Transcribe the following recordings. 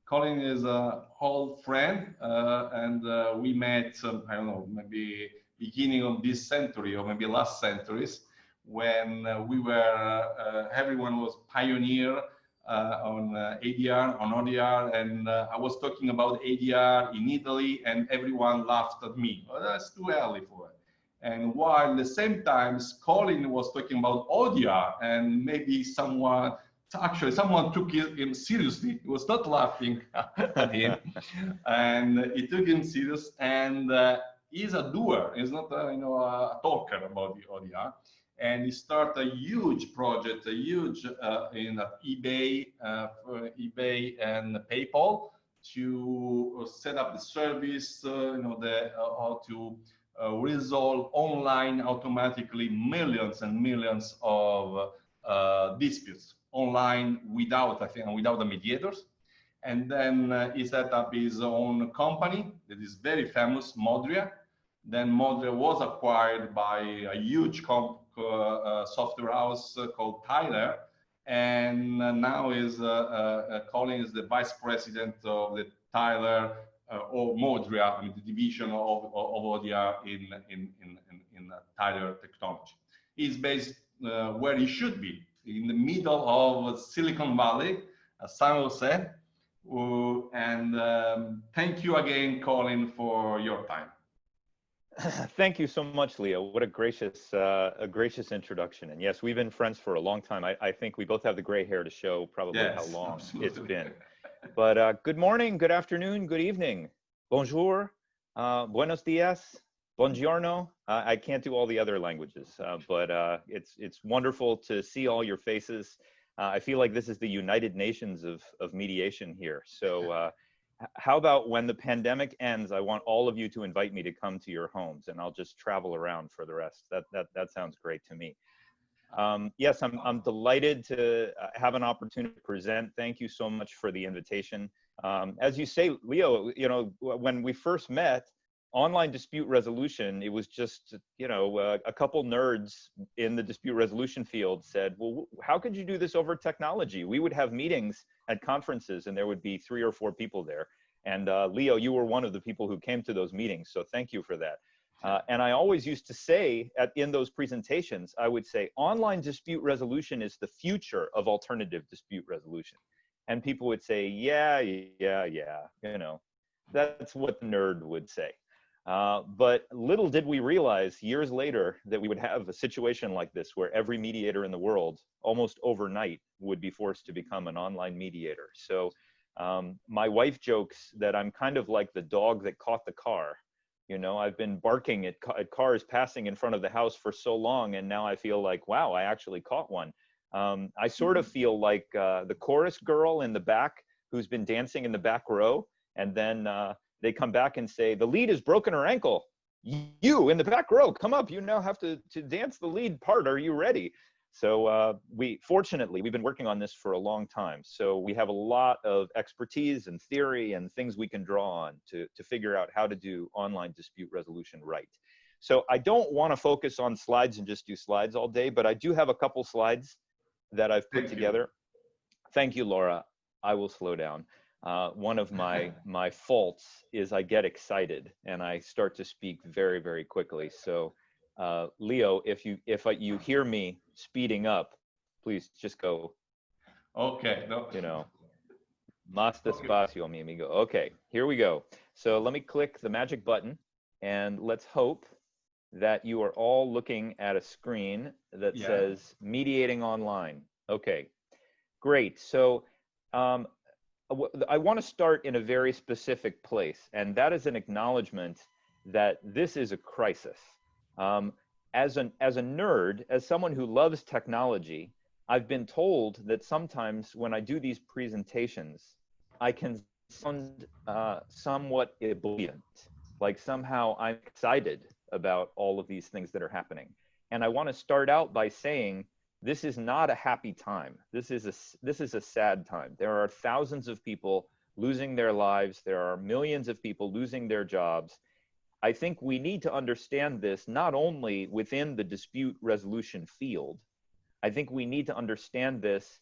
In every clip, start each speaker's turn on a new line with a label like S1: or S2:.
S1: Colin is an old friend, and we met, I don't know, maybe beginning of this century or maybe last centuries, when we were, everyone was pioneer on ADR, on ODR, and I was talking about ADR in Italy, and everyone laughed at me. Oh, that's too early for it. And while at the same time, Colin was talking about ODR, and maybe someone took him seriously. He was not laughing at him, and he took him serious. And he's a doer. He's not a talker about the ODR. And he started a huge project, in eBay, for eBay and PayPal to set up the service. How to resolve online automatically millions and millions of disputes online without the mediators. And then he set up his own company that is very famous, Modria. Then Modria was acquired by a huge software house called Tyler, and now Colin is the vice president of the Tyler or Modria, the division of ODR in Tyler Technology. He's based where he should be, in the middle of Silicon Valley, San Jose. And thank you again, Colin, for your time.
S2: Thank you so much, Leo. What a gracious introduction. And yes, we've been friends for a long time. I think we both have the gray hair to show probably how long absolutely. It's been. But good morning, good afternoon, good evening. Bonjour, buenos dias, buongiorno. I can't do all the other languages, but it's wonderful to see all your faces. I feel like this is the United Nations of mediation here. So how about when the pandemic ends, I want all of you to invite me to come to your homes, and I'll just travel around for the rest. That sounds great to me. Yes, I'm delighted to have an opportunity to present. Thank you so much for the invitation. As you say, Leo, when we first met, online dispute resolution, it was just, a couple nerds in the dispute resolution field said, well, how could you do this over technology? We would have meetings at conferences and there would be 3 or 4 people there. And Leo, you were one of the people who came to those meetings. So thank you for that. And I always used to say in those presentations, I would say, online dispute resolution is the future of alternative dispute resolution. And people would say, yeah, that's what the nerd would say. But little did we realize years later that we would have a situation like this where every mediator in the world almost overnight would be forced to become an online mediator. So my wife jokes that I'm kind of like the dog that caught the car. I've been barking at cars passing in front of the house for so long, and now I feel like, wow, I actually caught one. I sort of feel like the chorus girl in the back who's been dancing in the back row, and then they come back and say, the lead has broken her ankle. You in the back row, come up. You now have to dance the lead part. Are you ready? So fortunately, we've been working on this for a long time. So we have a lot of expertise and theory and things we can draw on to figure out how to do online dispute resolution right. So I don't want to focus on slides and just do slides all day, but I do have a couple slides that I've put together. Thank you, Laura. I will slow down. One of my faults is I get excited and I start to speak very, very quickly. So Leo, if you hear me speeding up, please just go.
S1: Okay. No.
S2: Más despacio, mi amigo. Okay, here we go. So let me click the magic button and let's hope that you are all looking at a screen that says mediating online. Okay, great. So I want to start in a very specific place, and that is an acknowledgement that this is a crisis. As a nerd, as someone who loves technology, I've been told that sometimes when I do these presentations, I can sound somewhat ebullient, like somehow I'm excited about all of these things that are happening. And I want to start out by saying, this is not a happy time. This is a sad time. There are thousands of people losing their lives. There are millions of people losing their jobs. I think we need to understand this not only within the dispute resolution field. I think we need to understand this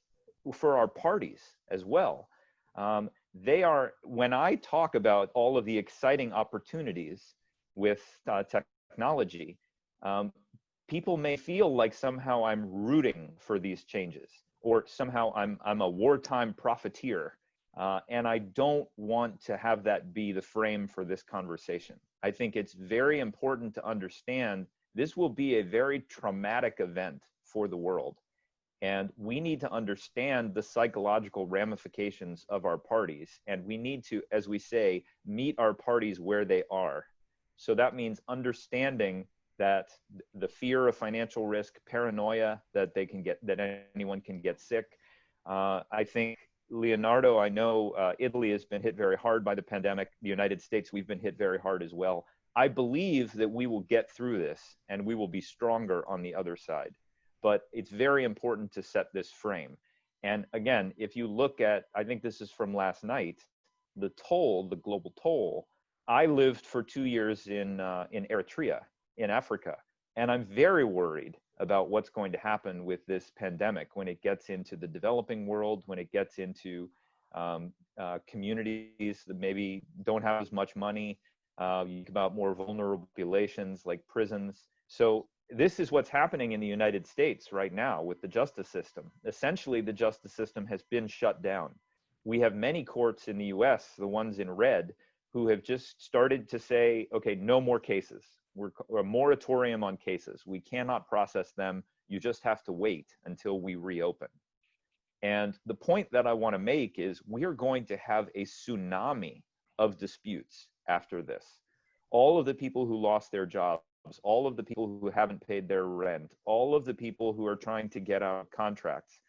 S2: for our parties as well. They are, when I talk about all of the exciting opportunities with technology, people may feel like somehow I'm rooting for these changes, or somehow I'm a wartime profiteer. And I don't want to have that be the frame for this conversation. I think it's very important to understand this will be a very traumatic event for the world. And we need to understand the psychological ramifications of our parties. And we need to, as we say, meet our parties where they are. So that means understanding that the fear of financial risk, paranoia that they can get, that anyone can get sick. I think, Leonardo, I know Italy has been hit very hard by the pandemic. The United States, we've been hit very hard as well. I believe that we will get through this and we will be stronger on the other side. But it's very important to set this frame. And again, if you look at, I think this is from last night, the toll, the global toll. I lived for 2 years in Eritrea, in Africa, and I'm very worried about what's going to happen with this pandemic when it gets into the developing world, when it gets into communities that maybe don't have as much money, about more vulnerable populations like prisons. So this is what's happening in the United States right now with the justice system. Essentially, the justice system has been shut down. We have many courts in the US, the ones in red, who have just started to say, okay, no more cases. We're a moratorium on cases. We cannot process them. You just have to wait until we reopen. And the point that I want to make is we are going to have a tsunami of disputes after this. All of the people who lost their jobs, all of the people who haven't paid their rent, all of the people who are trying to get out of contracts.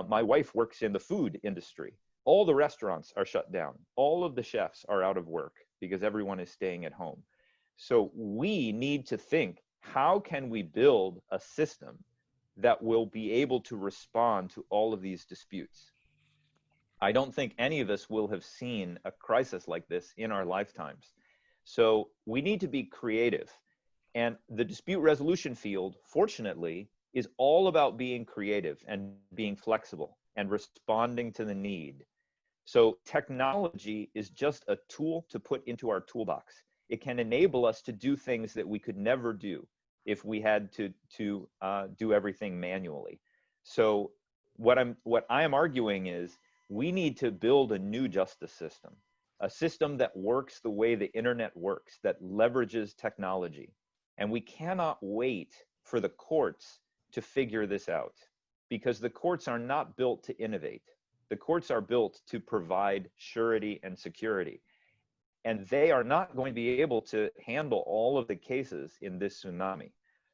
S2: My wife works in the food industry. All the restaurants are shut down. All of the chefs are out of work because everyone is staying at home. So we need to think, how can we build a system that will be able to respond to all of these disputes? I don't think any of us will have seen a crisis like this in our lifetimes. So we need to be creative. And the dispute resolution field, fortunately, is all about being creative and being flexible and responding to the need. So technology is just a tool to put into our toolbox. It can enable us to do things that we could never do if we had to do everything manually. So what I am arguing is we need to build a new justice system, a system that works the way the internet works, that leverages technology. And we cannot wait for the courts to figure this out, because the courts are not built to innovate. The courts are built to provide surety and security. And they are not going to be able to handle all of the cases in this tsunami.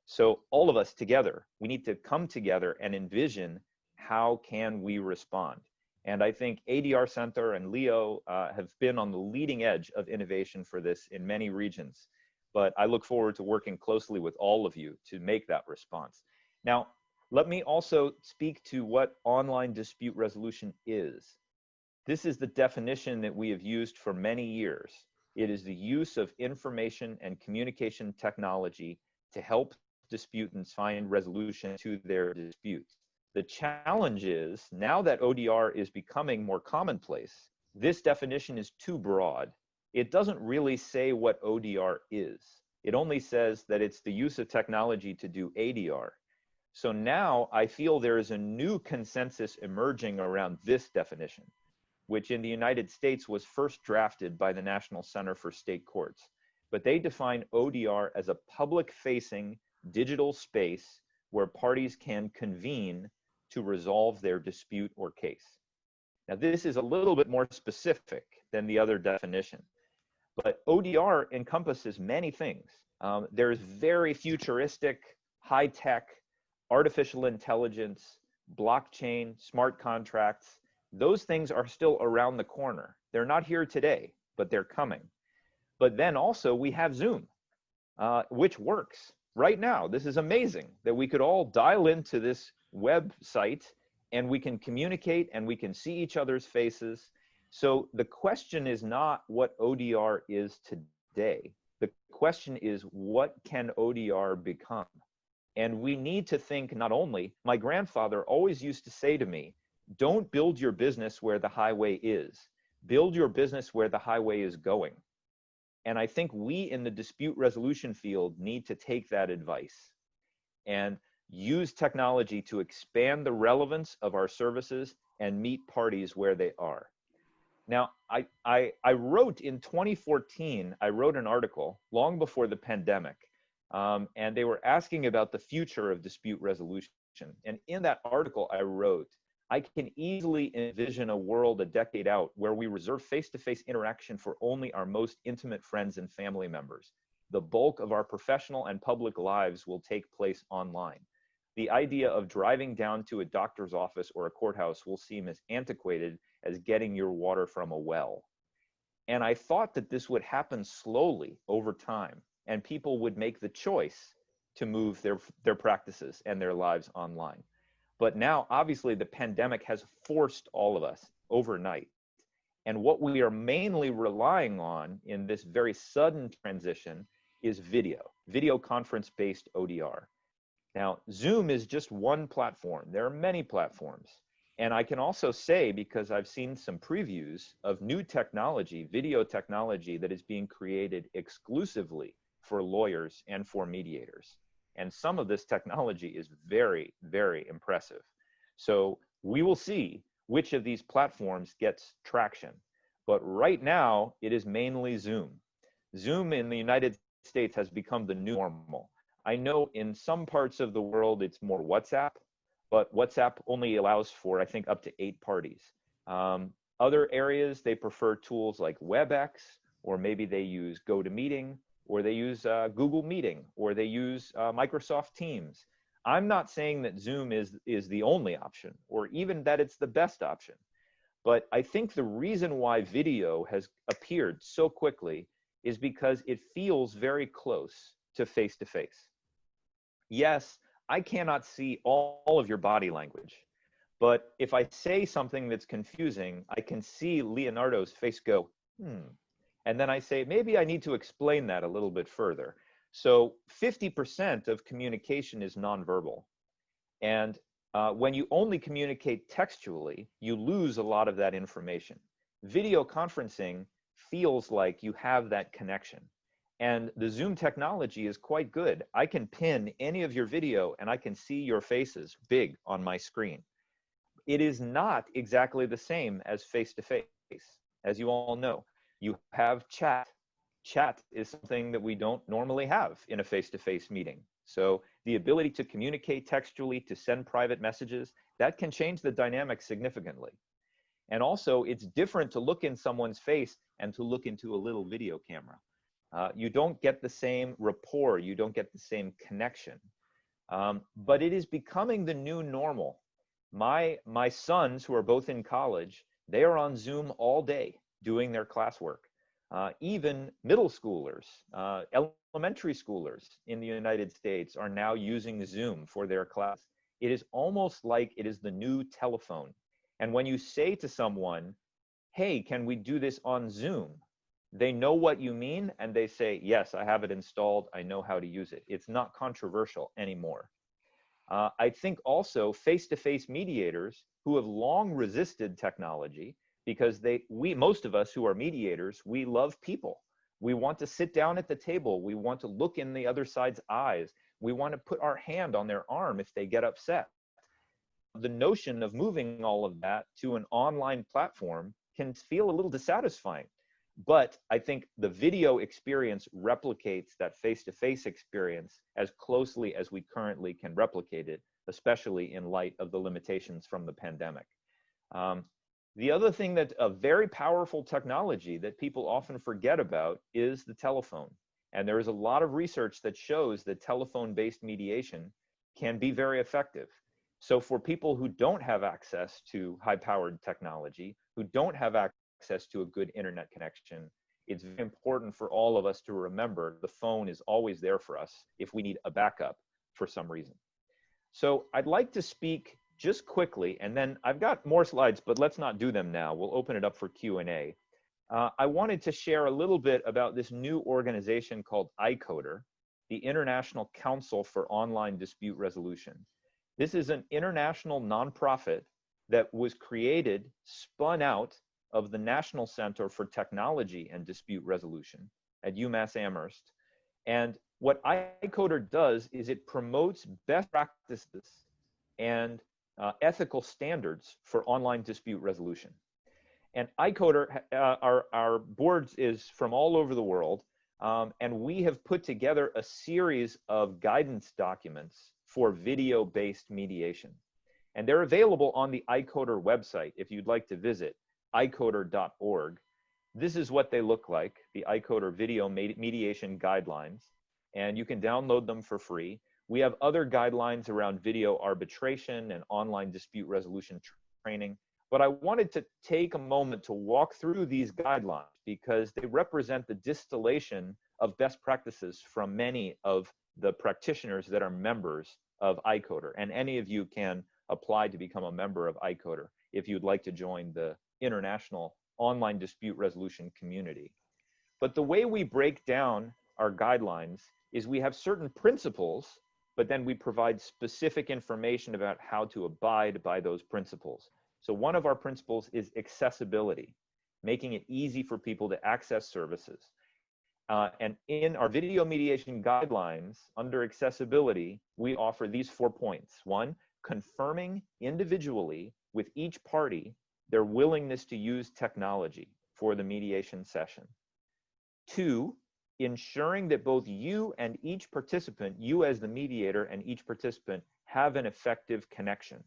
S2: So all of us together, we need to come together and envision how can we respond. And I think ADR Center and Leo have been on the leading edge of innovation for this in many regions. But I look forward to working closely with all of you to make that response. Now, let me also speak to what online dispute resolution is. This is the definition that we have used for many years. It is the use of information and communication technology to help disputants find resolution to their disputes. The challenge is, now that ODR is becoming more commonplace, this definition is too broad. It doesn't really say what ODR is. It only says that it's the use of technology to do ADR. So now I feel there is a new consensus emerging around this definition, which in the United States was first drafted by the National Center for State Courts. But they define ODR as a public-facing digital space where parties can convene to resolve their dispute or case. Now, this is a little bit more specific than the other definition. But ODR encompasses many things. There's very futuristic, high-tech, artificial intelligence, blockchain, smart contracts. Those things are still around the corner. They're not here today, but they're coming. But then also we have Zoom, which works right now. This is amazing that we could all dial into this website and we can communicate and we can see each other's faces. So the question is not what ODR is today. The question is, what can ODR become? And we need to think not only, my grandfather always used to say to me, don't build your business where the highway is. build your business where the highway is going. And I think we in the dispute resolution field need to take that advice and use technology to expand the relevance of our services and meet parties where they are. Now, I wrote in 2014, I wrote an article long before the pandemic, and they were asking about the future of dispute resolution. And in that article, I wrote, I can easily envision a world a decade out where we reserve face-to-face interaction for only our most intimate friends and family members. The bulk of our professional and public lives will take place online. The idea of driving down to a doctor's office or a courthouse will seem as antiquated as getting your water from a well. And I thought that this would happen slowly over time, and people would make the choice to move their practices and their lives online. But now, obviously, the pandemic has forced all of us overnight. And what we are mainly relying on in this very sudden transition is video conference-based ODR. Now, Zoom is just one platform. There are many platforms. And I can also say, because I've seen some previews of new technology, video technology that is being created exclusively for lawyers and for mediators. And some of this technology is very, very impressive. So we will see which of these platforms gets traction. But right now, it is mainly Zoom. Zoom in the United States has become the new normal. I know in some parts of the world, it's more WhatsApp, but WhatsApp only allows for, I think, up to 8 parties. Other areas, they prefer tools like WebEx, or maybe they use GoToMeeting, or they use Google Meeting, or they use Microsoft Teams. I'm not saying that Zoom is the only option, or even that it's the best option. But I think the reason why video has appeared so quickly is because it feels very close to face-to-face. Yes, I cannot see all of your body language, but if I say something that's confusing, I can see Leonardo's face go, and then I say, maybe I need to explain that a little bit further. So 50% of communication is nonverbal. And when you only communicate textually, you lose a lot of that information. Video conferencing feels like you have that connection. And the Zoom technology is quite good. I can pin any of your video and I can see your faces big on my screen. It is not exactly the same as face-to-face, as you all know. You have chat. Chat is something that we don't normally have in a face-to-face meeting. So the ability to communicate textually, to send private messages, that can change the dynamic significantly. And also, it's different to look in someone's face and to look into a little video camera. You don't get the same rapport, you don't get the same connection. But it is becoming the new normal. My sons, who are both in college, they are on Zoom all day doing their classwork. Even middle schoolers, elementary schoolers in the United States are now using Zoom for their class. It is almost like it is the new telephone. And when you say to someone, hey, can we do this on Zoom? They know what you mean, and they say, yes, I have it installed. I know how to use it. It's not controversial anymore. I think also face-to-face mediators who have long resisted technology, because most of us who are mediators, we love people. We want to sit down at the table. We want to look in the other side's eyes. We want to put our hand on their arm if they get upset. The notion of moving all of that to an online platform can feel a little dissatisfying. But I think the video experience replicates that face-to-face experience as closely as we currently can replicate it, especially in light of the limitations from the pandemic. The other thing that a very powerful technology that people often forget about is the telephone. And there is a lot of research that shows that telephone-based mediation can be very effective. So for people who don't have access to high-powered technology, who don't have access to a good internet connection, it's very important for all of us to remember the phone is always there for us if we need a backup for some reason. So I'd like to speak just quickly, and then I've got more slides, but let's not do them now. We'll open it up for Q&A. I wanted to share a little bit about this new organization called ICODER, the International Council for Online Dispute Resolution. This is an international nonprofit that was created, spun out of the National Center for Technology and Dispute Resolution at UMass Amherst. And what iCoder does is it promotes best practices and ethical standards for online dispute resolution. And iCoder, our board is from all over the world, and we have put together a series of guidance documents for video-based mediation. And they're available on the iCoder website if you'd like to visit, icoder.org. This is what they look like, the iCoder video mediation guidelines, and you can download them for free. We have other guidelines around video arbitration and online dispute resolution training, but I wanted to take a moment to walk through these guidelines because they represent the distillation of best practices from many of the practitioners that are members of iCoder, and any of you can apply to become a member of iCoder if you'd like to join the international online dispute resolution community. But the way we break down our guidelines is we have certain principles, but then we provide specific information about how to abide by those principles. So one of our principles is accessibility, making it easy for people to access services. And in our video mediation guidelines, under accessibility, we offer these 4 points. 1, confirming individually with each party their willingness to use technology for the mediation session. 2, ensuring that both you and each participant, you as the mediator and each participant, have an effective connection.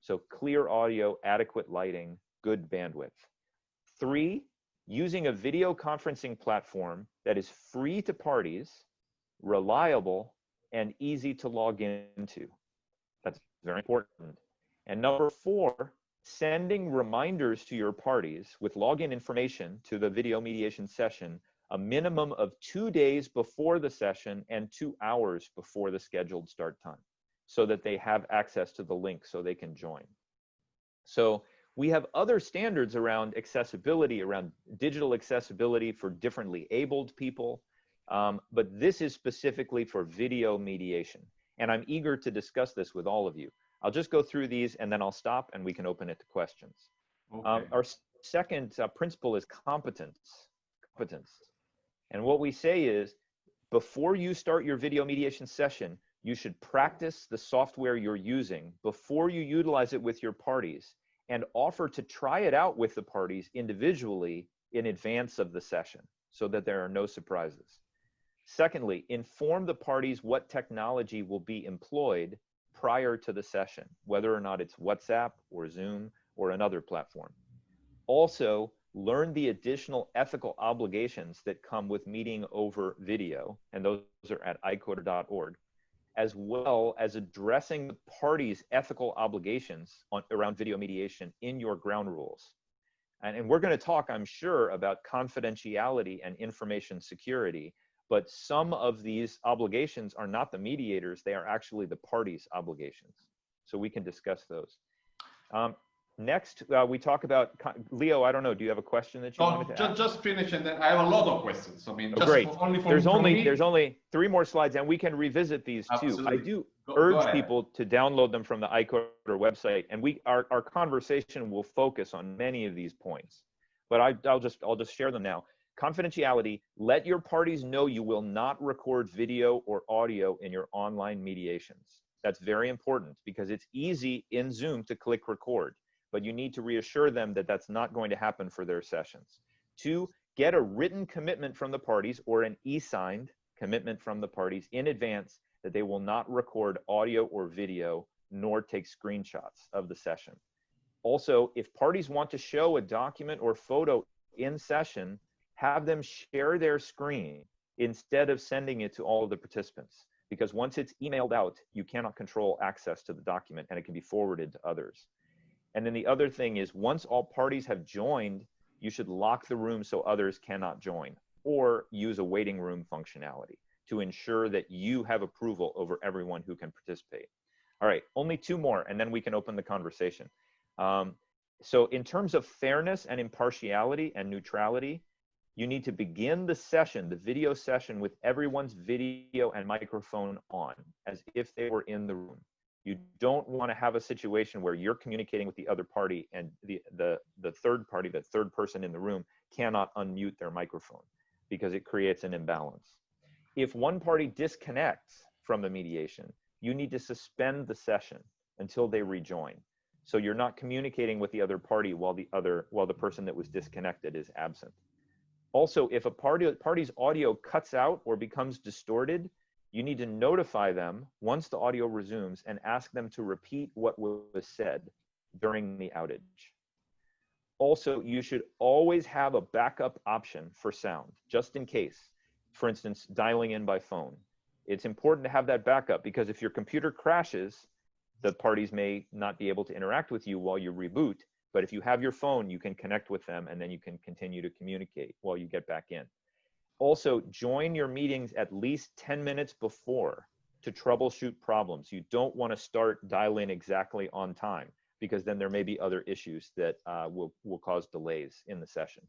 S2: So clear audio, adequate lighting, good bandwidth. 3, using a video conferencing platform that is free to parties, reliable, and easy to log into. That's very important. And number 4, sending reminders to your parties with login information to the video mediation session a minimum of 2 days before the session and 2 hours before the scheduled start time, so that they have access to the link so they can join. So we have other standards around accessibility, around digital accessibility for differently abled people, but this is specifically for video mediation. And I'm eager to discuss this with all of you. I'll just go through these and then I'll stop and we can open it to questions. Okay. Our second principle is competence. And what we say is, before you start your video mediation session, you should practice the software you're using before you utilize it with your parties, and offer to try it out with the parties individually in advance of the session so that there are no surprises. Secondly, inform the parties what technology will be employed prior to the session, whether or not it's WhatsApp or Zoom or another platform. Also, learn the additional ethical obligations that come with meeting over video, and those are at icoder.org, as well as addressing the parties' ethical obligations around video mediation in your ground rules. And we're going to talk, I'm sure, about confidentiality and information security, but some of these obligations are not the mediators, they are actually the parties' obligations. So we can discuss those. Next, we talk about, Leo, I don't know, do you have a question that you wanted to ask?
S1: Just finish, and then I have a lot of questions. I mean, just
S2: great.
S1: Only for
S2: there's only 3 more slides, and we can revisit these too. I do urge people to download them from the iCoder website, and our conversation will focus on many of these points. But I'll just share them now. Confidentiality, let your parties know you will not record video or audio in your online mediations. That's very important because it's easy in Zoom to click record, but you need to reassure them that that's not going to happen for their sessions. 2, get a written commitment from the parties or an e-signed commitment from the parties in advance that they will not record audio or video nor take screenshots of the session. Also, if parties want to show a document or photo in session, have them share their screen instead of sending it to all of the participants, because once it's emailed out, you cannot control access to the document and it can be forwarded to others. And then the other thing is, once all parties have joined, you should lock the room so others cannot join, or use a waiting room functionality to ensure that you have approval over everyone who can participate. All right, only 2 more, and then we can open the conversation. So in terms of fairness and impartiality and neutrality, you need to begin the session, the video session, with everyone's video and microphone on, as if they were in the room. You don't want to have a situation where you're communicating with the other party and the third party, the third person in the room, cannot unmute their microphone, because it creates an imbalance. If one party disconnects from the mediation, you need to suspend the session until they rejoin. So you're not communicating with the other party while the person that was disconnected is absent. Also, if a party's audio cuts out or becomes distorted, you need to notify them once the audio resumes and ask them to repeat what was said during the outage. Also, you should always have a backup option for sound, just in case. For instance, dialing in by phone. It's important to have that backup, because if your computer crashes, the parties may not be able to interact with you while you reboot. But if you have your phone, you can connect with them, and then you can continue to communicate while you get back in. Also, join your meetings at least 10 minutes before to troubleshoot problems. You don't want to start dial in exactly on time, because then there may be other issues that will cause delays in the session.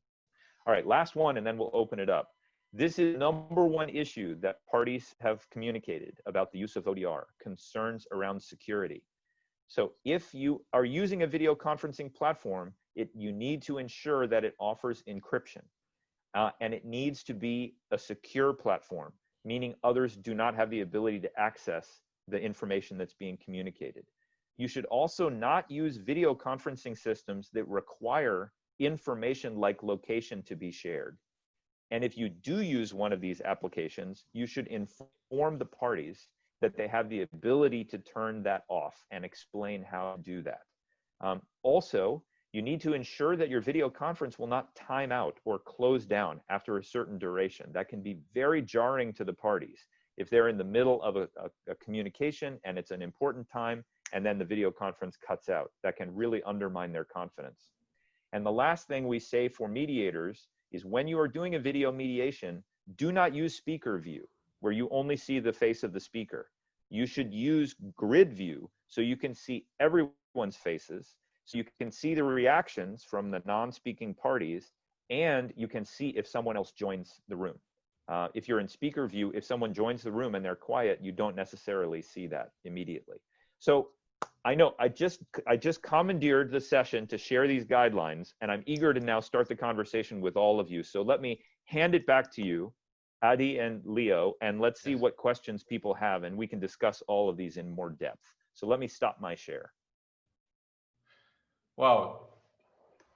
S2: All right, last one, and then we'll open it up. This is number one issue that parties have communicated about the use of ODR, concerns around security. So if you are using a video conferencing platform, you need to ensure that it offers encryption. And it needs to be a secure platform, meaning others do not have the ability to access the information that's being communicated. You should also not use video conferencing systems that require information like location to be shared. And if you do use one of these applications, you should inform the parties that they have the ability to turn that off and explain how to do that. Also, you need to ensure that your video conference will not time out or close down after a certain duration. That can be very jarring to the parties. If they're in the middle of a communication and it's an important time, and then the video conference cuts out, that can really undermine their confidence. And the last thing we say for mediators is, when you are doing a video mediation, do not use speaker view, where you only see the face of the speaker. You should use grid view, so you can see everyone's faces, so you can see the reactions from the non-speaking parties, and you can see if someone else joins the room. If you're in speaker view, if someone joins the room and they're quiet, you don't necessarily see that immediately. So I know I just commandeered the session to share these guidelines, and I'm eager to now start the conversation with all of you. So let me hand it back to you, Adi and Leo, and let's see what questions people have, and we can discuss all of these in more depth. So let me stop my share.
S1: Wow,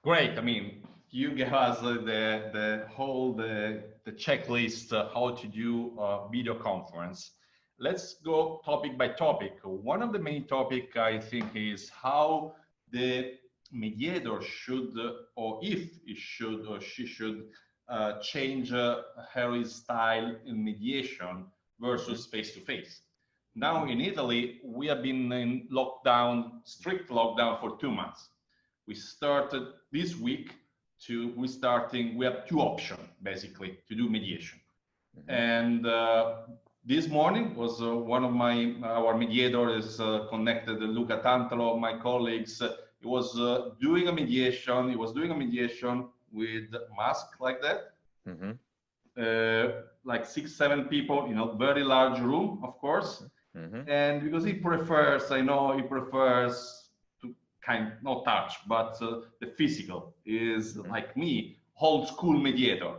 S1: great. I mean, you gave us the whole checklist how to do a video conference. Let's go topic by topic. One of the main topic, I think, is how the mediator should, or if he should or she should, change her style in mediation versus face-to-face. Now in Italy, we have been in lockdown, strict lockdown for 2 months. We started this week we have two options basically to do mediation. And this morning was one of our mediators connected, Luca Tantalo, my colleagues. He was doing a mediation. He was doing a mediation with mask like that, like 6-7 people in a very large room, of course. And because he prefers, I know he prefers to not touch, but the physical is like me, old school mediator.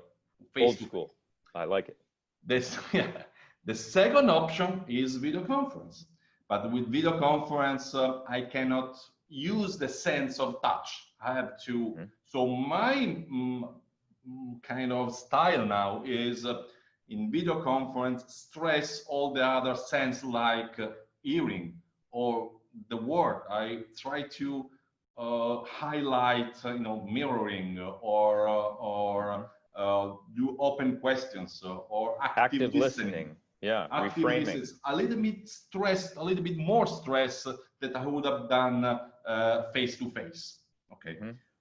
S2: Old school. I like it.
S1: The second option is video conference, but with video conference, I cannot use the sense of touch. I have to, so my kind of style now is in video conference, stress all the other sense like hearing or the word. I try to highlight, mirroring or do open questions or active listening.
S2: Yeah,
S1: reframing. A little bit stressed, a little bit more stress that I would have done face to face. Okay.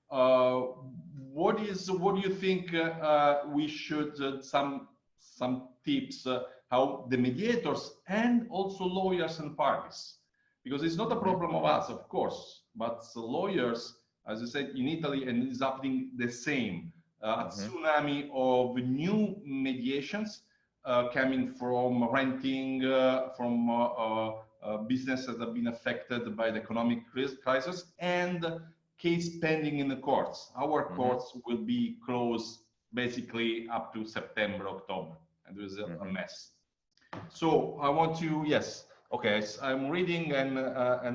S1: What do you think we should some tips how the mediators and also lawyers and parties, because it's not a problem of us, of course, but the lawyers, as I said, in Italy, and it's happening the same. A tsunami of new mediations coming from renting, from businesses have been affected by the economic crisis, and case pending in the courts. Our courts will be closed basically up to September, October, and there's a mess. So I want to, yes, okay, so I'm reading, and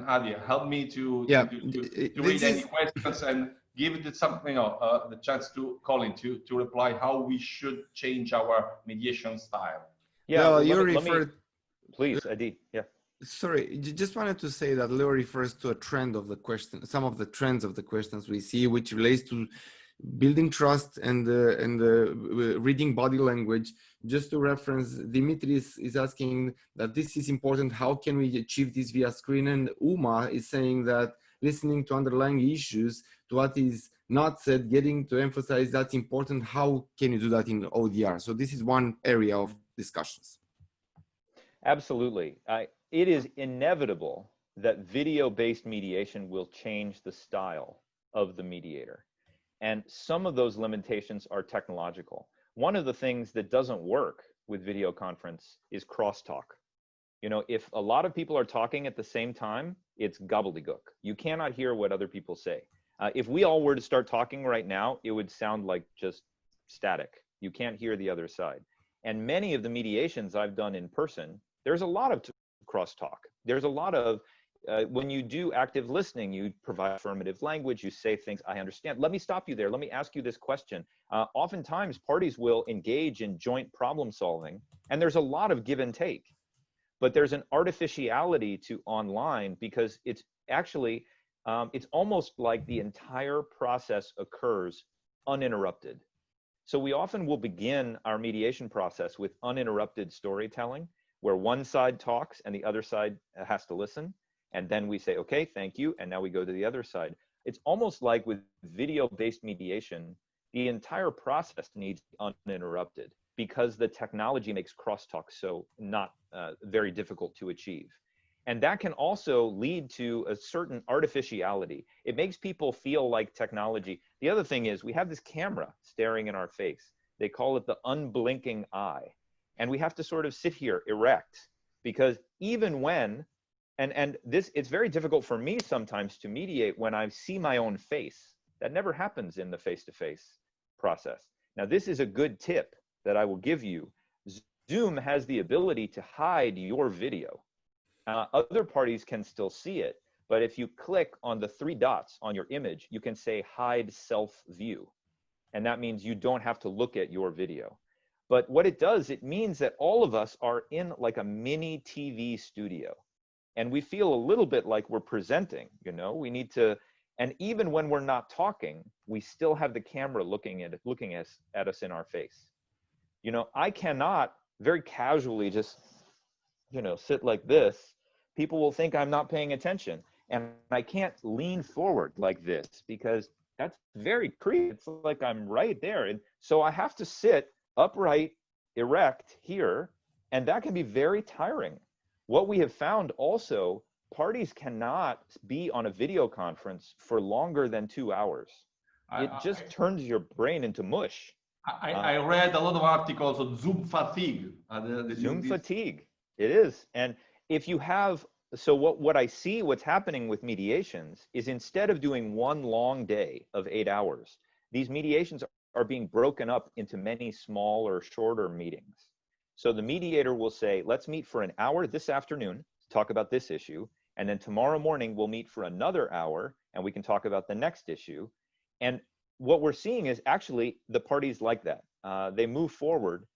S1: Adia, help me to read any questions and give it something, the chance to Colin to reply how we should change our mediation style.
S2: Yeah, well, you referred. Please, Adi. Yeah.
S3: Sorry, just wanted to say that Leo refers to a trend of the question, some of the trends of the questions we see, which relates to building trust and reading body language. Just to reference, Dimitris is asking that this is important. How can we achieve this via screen? And Uma is saying that listening to underlying issues, to what is not said, getting to emphasize that's important. How can you do that in ODR? So this is one area of discussions.
S2: Absolutely. It is inevitable that video-based mediation will change the style of the mediator. And some of those limitations are technological. One of the things that doesn't work with video conference is crosstalk. You know, if a lot of people are talking at the same time, it's gobbledygook. You cannot hear what other people say. If we all were to start talking right now, it would sound like just static. You can't hear the other side. And many of the mediations I've done in person, there's a lot of crosstalk. There's a lot of, when you do active listening, you provide affirmative language, you say things, I understand. Let me stop you there. Let me ask you this question. Oftentimes, parties will engage in joint problem solving, and there's a lot of give and take. But there's an artificiality to online because it's actually, it's almost like the entire process occurs uninterrupted. So we often will begin our mediation process with uninterrupted storytelling, where one side talks and the other side has to listen. And then we say, okay, thank you. And now we go to the other side. It's almost like with video-based mediation, the entire process needs to be uninterrupted because the technology makes crosstalk so not very difficult to achieve. And that can also lead to a certain artificiality. It makes people feel like technology. The other thing is we have this camera staring in our face. They call it the unblinking eye. And we have to sort of sit here erect because even when, and this, it's very difficult for me sometimes to mediate when I see my own face. That never happens in the face-to-face process. Now, this is a good tip that I will give you. Zoom has the ability to hide your video. Other parties can still see it, but if you click on the 3 dots on your image, you can say hide self-view. And that means you don't have to look at your video. But what it does, it means that all of us are in like a mini TV studio. And we feel a little bit like we're presenting, you know, we need to, and even when we're not talking, we still have the camera looking at us in our face. You know, I cannot very casually just, you know, sit like this. People will think I'm not paying attention. And I can't lean forward like this because that's very creepy. It's like I'm right there. And so I have to sit upright, erect here, and that can be very tiring. What we have found also, parties cannot be on a video conference for longer than 2 hours. It just turns your brain into mush.
S1: I read a lot of articles on Zoom fatigue.
S2: Zoom fatigue, it is. And if you have, so what I see what's happening with mediations is instead of doing one long day of 8 hours, these mediations are being broken up into many smaller, shorter meetings. So the mediator will say, let's meet for an hour this afternoon to talk about this issue. And then tomorrow morning, we'll meet for another hour and we can talk about the next issue. And what we're seeing is actually the parties like that. They move forward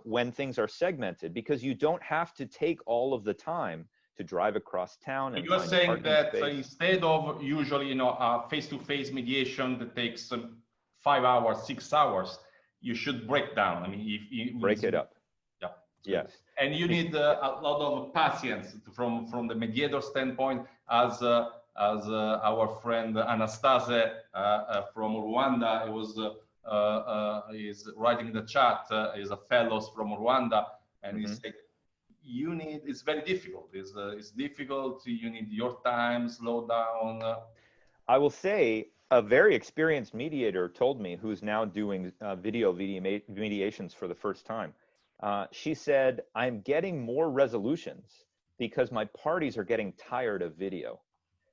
S2: when things are segmented because you don't have to take all of the time to drive across town. And
S1: you're saying that instead of usually, you know, a face-to-face mediation that takes 5 hours, 6 hours, you should break down. I mean, if
S2: break it up.
S1: Yeah.
S2: Yes.
S1: And you need a lot of patience from the mediator standpoint, as our friend Anastasia from Rwanda, is writing in the chat, is a fellow from Rwanda, and he said, you need, it's very difficult. It's difficult. You need your time, slow down.
S2: I will say a very experienced mediator told me, who's now doing video mediations for the first time. She said, I'm getting more resolutions because my parties are getting tired of video.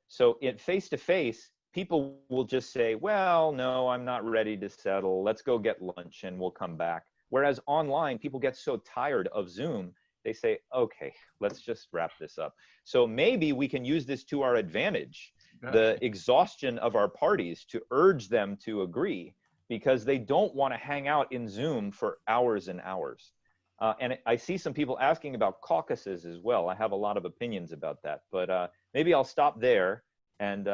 S2: So in face-to-face, people will just say, well, no, I'm not ready to settle. Let's go get lunch and we'll come back. Whereas online, people get so tired of Zoom, they say, okay, let's just wrap this up. So maybe we can use this to our advantage, the exhaustion of our parties, to urge them to agree, because they don't want to hang out in Zoom for hours and hours. And I see some people asking about caucuses as well. I have a lot of opinions about that, but maybe I'll stop there. And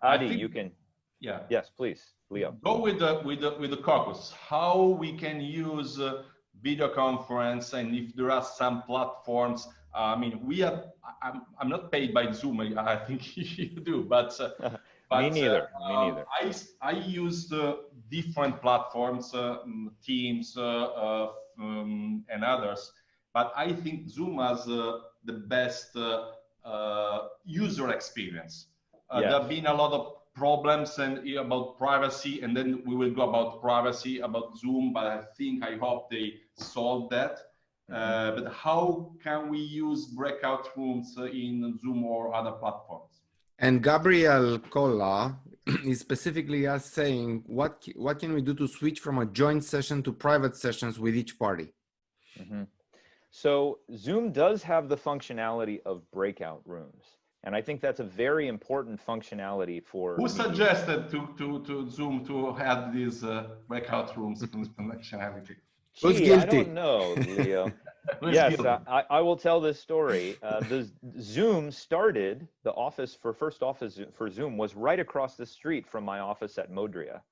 S2: Adi, you can.
S1: Yeah.
S2: Yes, please, Leo.
S1: Go with the caucus. How we can use video conference, and if there are some platforms. I mean, I'm not paid by Zoom. I think you do, but
S2: me neither. Me neither.
S1: I used different platforms, Teams, and others, but I think Zoom has the best user experience.
S2: Yes.
S1: There have been a lot of problems and about privacy, and then we will go about privacy about Zoom, but I hope they solved that. But how can we use breakout rooms in Zoom or other platforms?
S3: And Gabriel Colla is specifically saying, what can we do to switch from a joint session to private sessions with each party?
S2: So Zoom does have the functionality of breakout rooms. And I think that's a very important functionality for.
S1: Who suggested to Zoom to have these breakout rooms functionality?
S3: Who's guilty?
S2: I don't know, Leo. Yes, I will tell this story. The Zoom started, first office for Zoom was right across the street from my office at Modria.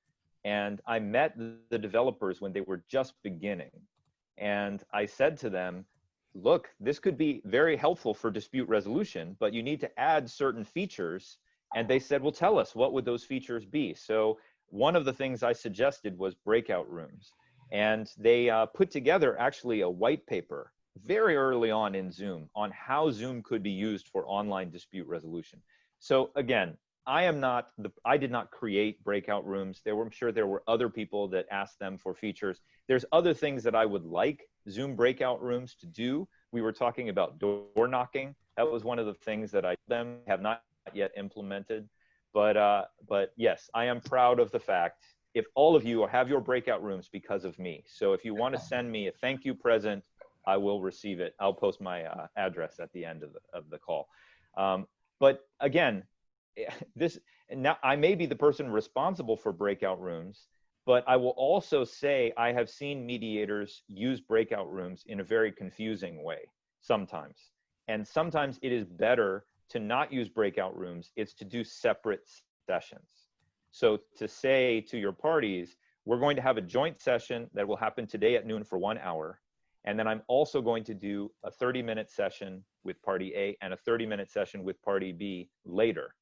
S2: And I met the developers when they were just beginning. And I said to them, look, this could be very helpful for dispute resolution, but you need to add certain features. And they said, well, tell us, what would those features be? So one of the things I suggested was breakout rooms. And they put together actually a white paper very early on in Zoom on how Zoom could be used for online dispute resolution. So again, I did not create breakout rooms. I'm sure there were other people that asked them for features. There's other things that I would like Zoom breakout rooms to do. We were talking about door knocking. That was one of the things that I have not yet implemented. But yes, I am proud of the fact, if all of you have your breakout rooms because of me. So if you want to send me a thank you present, I will receive it. I'll post my address at the end of the call. But again, now I may be the person responsible for breakout rooms, but I will also say I have seen mediators use breakout rooms in a very confusing way sometimes. And sometimes it is better to not use breakout rooms. It's to do separate sessions. So to say to your parties, we're going to have a joint session that will happen today at noon for 1 hour. And then I'm also going to do a 30-minute session with party A and a 30-minute session with party B later,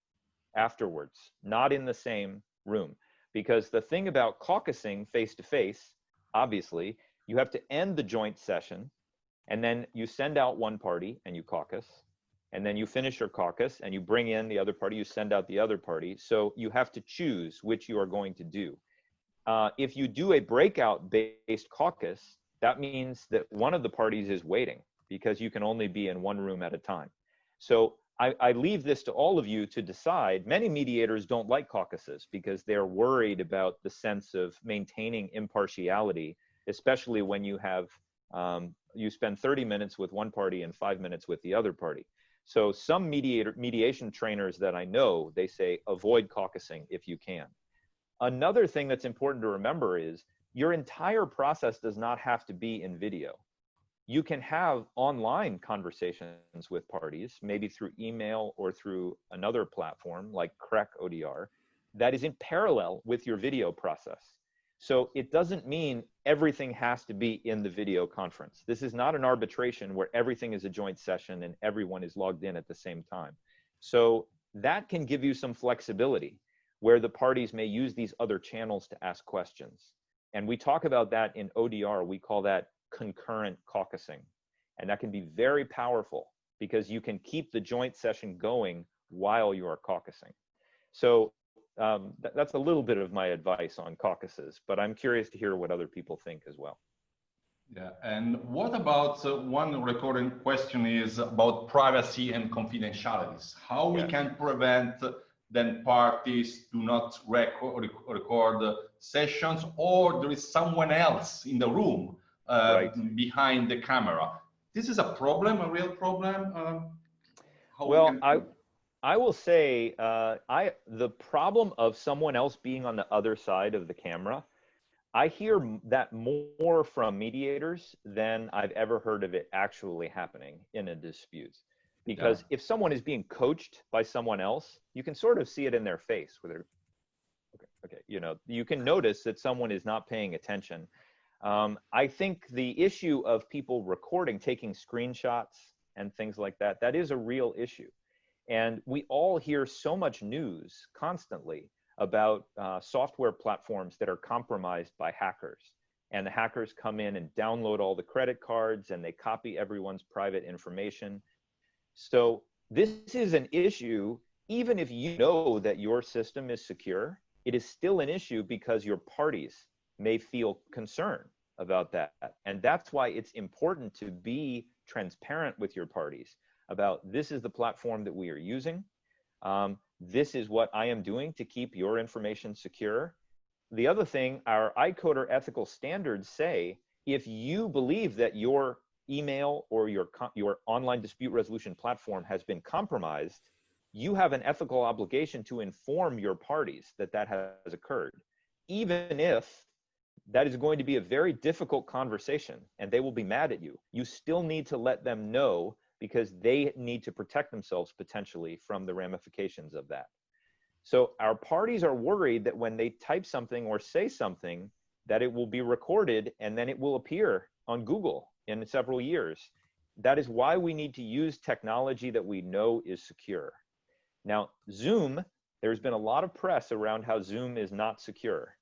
S2: afterwards, not in the same room. Because the thing about caucusing face-to-face, obviously, you have to end the joint session, and then you send out one party and you caucus, and then you finish your caucus and you bring in the other party, you send out the other party. So you have to choose which you are going to do. If you do a breakout-based caucus, that means that one of the parties is waiting because you can only be in one room at a time. So I leave this to all of you to decide. Many mediators don't like caucuses because they're worried about the sense of maintaining impartiality, especially when you have, you spend 30 minutes with one party and 5 minutes with the other party. So some mediation trainers that I know, they say, avoid caucusing if you can. Another thing that's important to remember is your entire process does not have to be in video. You can have online conversations with parties, maybe through email or through another platform like CREC ODR, that is in parallel with your video process. So it doesn't mean everything has to be in the video conference. This is not an arbitration where everything is a joint session and everyone is logged in at the same time. So that can give you some flexibility where the parties may use these other channels to ask questions. And we talk about that in ODR, we call that concurrent caucusing. And that can be very powerful because you can keep the joint session going while you are caucusing. So that's a little bit of my advice on caucuses, but I'm curious to hear what other people think as well.
S1: Yeah, and what about one recurring question is about privacy and confidentialities. How we can prevent then parties do not record sessions, or there is someone else in the room behind the camera. This is a problem, a real problem.
S2: Well, I will say the problem of someone else being on the other side of the camera, I hear that more from mediators than I've ever heard of it actually happening in a dispute. Because if someone is being coached by someone else, you can sort of see it in their face, where they're, okay, you know, you can notice that someone is not paying attention. I think the issue of people recording, taking screenshots and things like that, that is a real issue. And we all hear so much news constantly about software platforms that are compromised by hackers. And the hackers come in and download all the credit cards, and they copy everyone's private information. So this is an issue. Even if you know that your system is secure, it is still an issue because your parties may feel concern about that. And that's why it's important to be transparent with your parties about, this is the platform that we are using. This is what I am doing to keep your information secure. The other thing, our iCoder ethical standards say, if you believe that your email or your online dispute resolution platform has been compromised, you have an ethical obligation to inform your parties that that has occurred, even if that is going to be a very difficult conversation and they will be mad at you. You still need to let them know, because they need to protect themselves potentially from the ramifications of that. So our parties are worried that when they type something or say something, that it will be recorded and then it will appear on Google in several years. That is why we need to use technology that we know is secure. Now, Zoom, there's been a lot of press around how Zoom is not secure.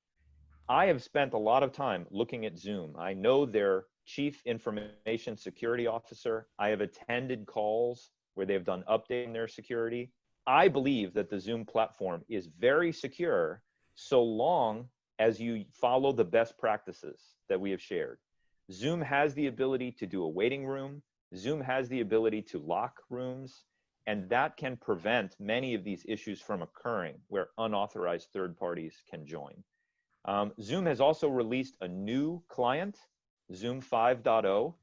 S2: I have spent a lot of time looking at Zoom. I know their Chief Information Security Officer. I have attended calls where they've done updating their security. I believe that the Zoom platform is very secure so long as you follow the best practices that we have shared. Zoom has the ability to do a waiting room. Zoom has the ability to lock rooms, and that can prevent many of these issues from occurring where unauthorized third parties can join. Zoom has also released a new client, Zoom 5.0,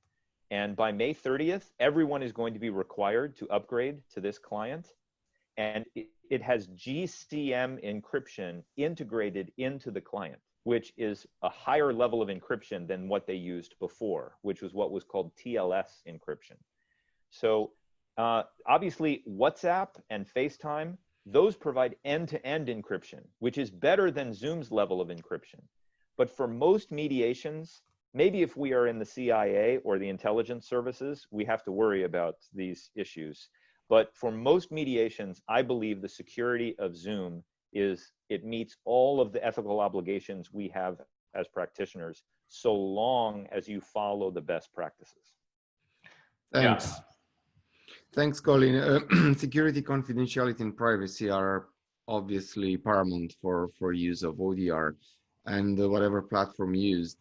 S2: and by May 30th, everyone is going to be required to upgrade to this client. And it has GCM encryption integrated into the client, which is a higher level of encryption than what they used before, which was what was called TLS encryption. So obviously, WhatsApp and FaceTime, those provide end-to-end encryption, which is better than Zoom's level of encryption. But for most mediations, maybe if we are in the CIA or the intelligence services, we have to worry about these issues. But for most mediations, I believe the security of Zoom is, it meets all of the ethical obligations we have as practitioners, so long as you follow the best practices.
S3: Thanks.
S1: Yeah.
S3: Thanks, Colin. Security, confidentiality, and privacy are obviously paramount for use of ODR and whatever platform used.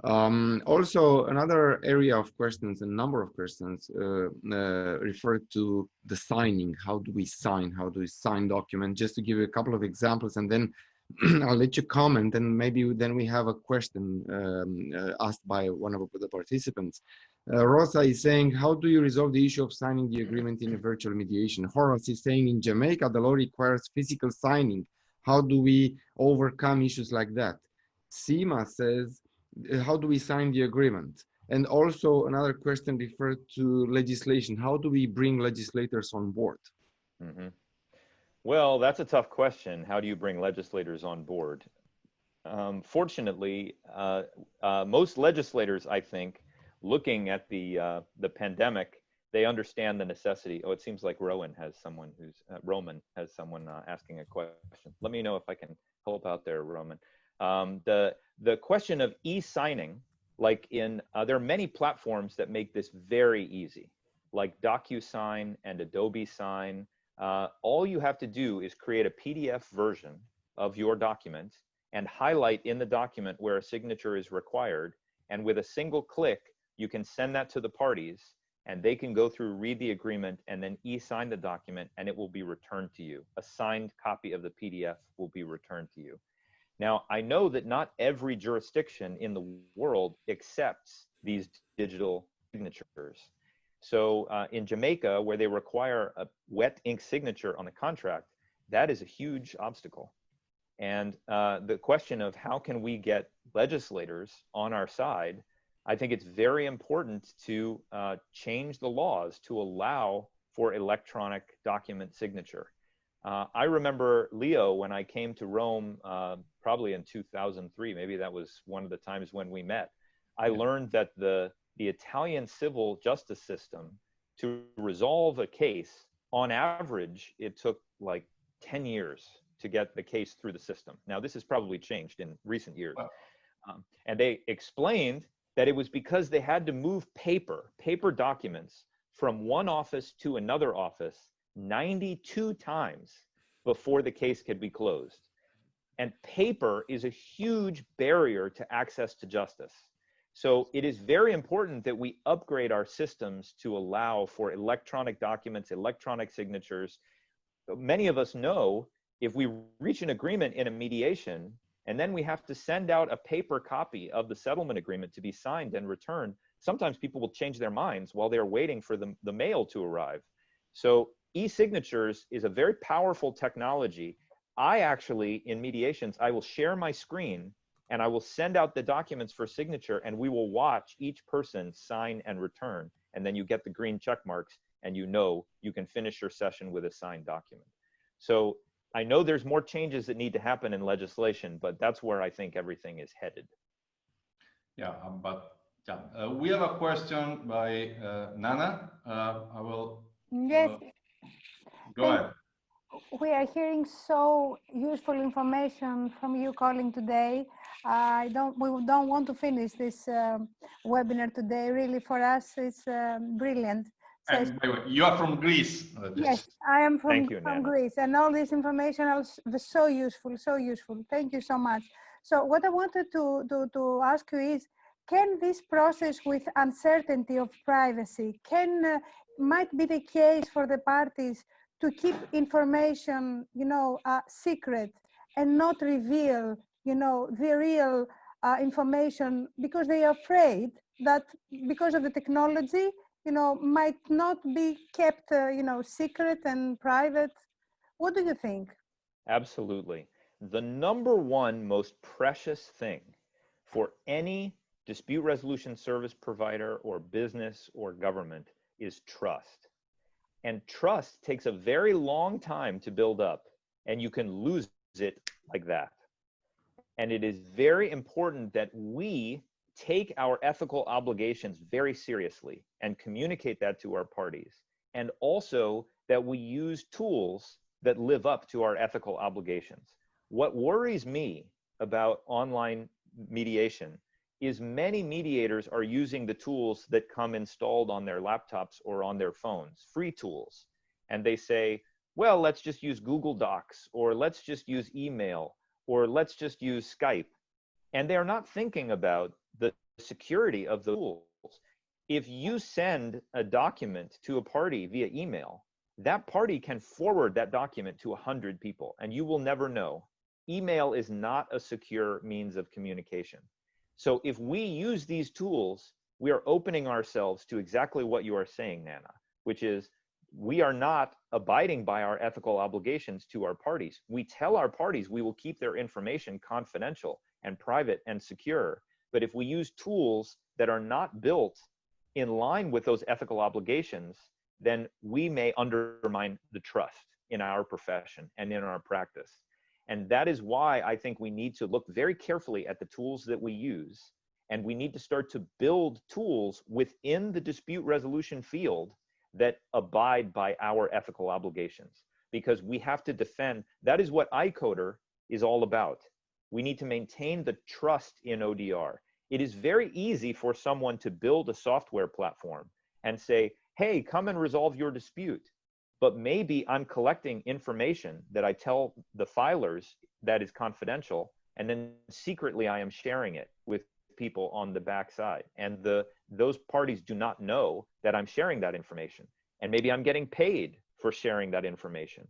S3: Also, another area of questions, a number of questions refer to the signing. How do we sign? How do we sign document? Just to give you a couple of examples, and then I'll let you comment, and maybe then we have a question asked by one of the participants. Rosa is saying, how do you resolve the issue of signing the agreement in a virtual mediation? Horace is saying, in Jamaica, the law requires physical signing. How do we overcome issues like that? Seema says, how do we sign the agreement? And also another question referred to legislation. How do we bring legislators on board?
S2: Mm-hmm. Well, that's a tough question. How do you bring legislators on board? Fortunately, most legislators, I think, looking at the pandemic, they understand the necessity. Oh, it seems like Roman has someone asking a question. Let me know if I can help out there, Roman. The question of e-signing, like there are many platforms that make this very easy, like DocuSign and Adobe Sign. All you have to do is create a PDF version of your document and highlight in the document where a signature is required, And with a single click, you can send that to the parties, and they can go through, read the agreement, and then e-sign the document, and it will be returned to you. A signed copy of the PDF will be returned to you. Now, I know that not every jurisdiction in the world accepts these digital signatures. So in Jamaica, where they require a wet ink signature on the contract, that is a huge obstacle. And the question of how can we get legislators on our side, I think it's very important to change the laws to allow for electronic document signature. I remember, Leo, when I came to Rome, probably in 2003, maybe that was one of the times when we met, I learned that the Italian civil justice system, to resolve a case, on average, it took like 10 years to get the case through the system. Now, this has probably changed in recent years.
S1: Wow.
S2: And they explained that it was because they had to move paper documents from one office to another office 92 times before the case could be closed. And paper is a huge barrier to access to justice. So it is very important that we upgrade our systems to allow for electronic documents, electronic signatures. Many of us know if we reach an agreement in a mediation, and then we have to send out a paper copy of the settlement agreement to be signed and returned, sometimes people will change their minds while they're waiting for the mail to arrive. So e-signatures is a very powerful technology. I actually, in mediations, I will share my screen and I will send out the documents for signature, and we will watch each person sign and return. And then you get the green check marks, and you know you can finish your session with a signed document. So I know there's more changes that need to happen in legislation, but that's where I think everything is headed.
S1: Yeah, we have a question by Nana. I will.
S4: Yes.
S1: Go ahead.
S4: We are hearing so useful information from you, Colin, today. We don't want to finish this webinar today. Really, for us, it's brilliant. So
S1: And wait, you are from Greece.
S4: Yes, I am from
S2: Nana.
S4: Greece, and all this information was so useful, so useful. Thank you so much. So what I wanted to ask you is, can this process with uncertainty of privacy might be the case for the parties to keep information, secret and not reveal, the real information, because they are afraid that because of the technology, might not be kept, secret and private. What do you think?
S2: Absolutely. The number one most precious thing for any dispute resolution service provider or business or government is trust. And trust takes a very long time to build up, and you can lose it like that. And it is very important that we take our ethical obligations very seriously and communicate that to our parties. And also that we use tools that live up to our ethical obligations. What worries me about online mediation is many mediators are using the tools that come installed on their laptops or on their phones, free tools. And they say, well, let's just use Google Docs, or let's just use email, or let's just use Skype. And they're not thinking about the security of the tools. If you send a document to a party via email, that party can forward that document to 100 people, and you will never know. Email is not a secure means of communication. So if we use these tools, we are opening ourselves to exactly what you are saying, Nana, which is we are not abiding by our ethical obligations to our parties. We tell our parties we will keep their information confidential and private and secure. But if we use tools that are not built in line with those ethical obligations, then we may undermine the trust in our profession and in our practice. And that is why I think we need to look very carefully at the tools that we use. And we need to start to build tools within the dispute resolution field that abide by our ethical obligations, because we have to defend. That is what iCoder is all about. We need to maintain the trust in ODR. It is very easy for someone to build a software platform and say, hey, come and resolve your dispute. But maybe I'm collecting information that I tell the filers that is confidential, and then secretly I am sharing it with people on the backside, and those parties do not know that I'm sharing that information, and maybe I'm getting paid for sharing that information.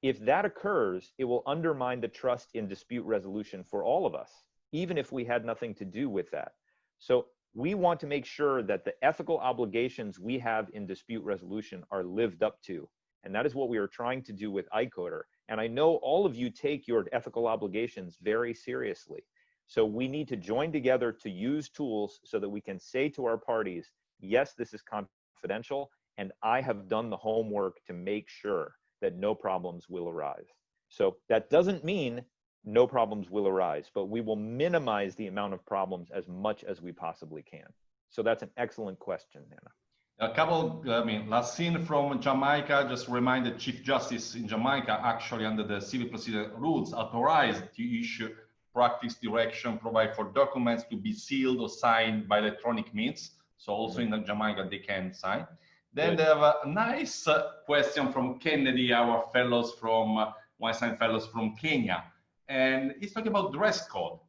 S2: If that occurs, it will undermine the trust in dispute resolution for all of us, even if we had nothing to do with that. So we want to make sure that the ethical obligations we have in dispute resolution are lived up to. And that is what we are trying to do with iCoder. And I know all of you take your ethical obligations very seriously. So we need to join together to use tools so that we can say to our parties, yes, this is confidential, and I have done the homework to make sure that no problems will arise. So that doesn't mean no problems will arise, but we will minimize the amount of problems as much as we possibly can. So that's an excellent question, Anna.
S1: A couple, last scene from Jamaica just reminded Chief Justice in Jamaica, actually under the civil procedure rules, authorized to issue practice direction, provide for documents to be sealed or signed by electronic means. So also in Jamaica, they can sign. Then they have a nice question from Kennedy, our fellows from, Weinstein fellows from Kenya. And he's talking about dress code.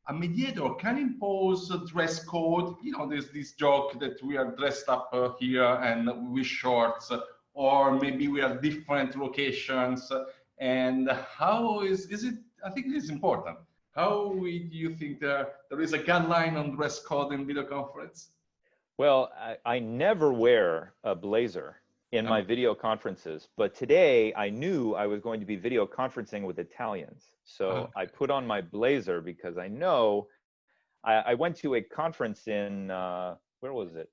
S1: A mediator can impose a dress code. You know, there's this joke that we are dressed up here and with shorts, or maybe we are different locations. And how is it? I think it is important. How do you think there is a guideline on dress code in video conference?
S2: Well, I never wear a blazer in my video conferences, but today I knew I was going to be video conferencing with Italians. So I put on my blazer because I know I went to a conference in, where was it?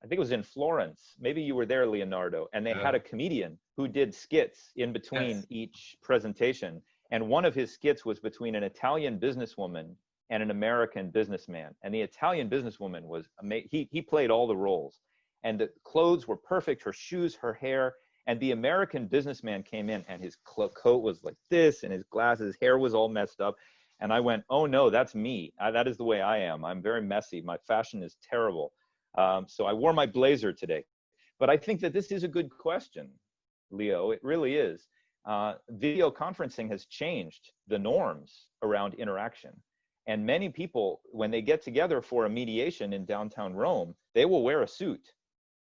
S2: I think it was in Florence. Maybe you were there, Leonardo. And they had a comedian who did skits in between each presentation. And one of his skits was between an Italian businesswoman and an American businessman. And the Italian businesswoman was amazing. He played all the roles. And the clothes were perfect, her shoes, her hair. And the American businessman came in and his coat was like this and his glasses, his hair was all messed up. And I went, oh no, that's me. That is the way I am. I'm very messy. My fashion is terrible. So I wore my blazer today. But I think that this is a good question, Leo. It really is. Video conferencing has changed the norms around interaction. And many people, when they get together for a mediation in downtown Rome, they will wear a suit.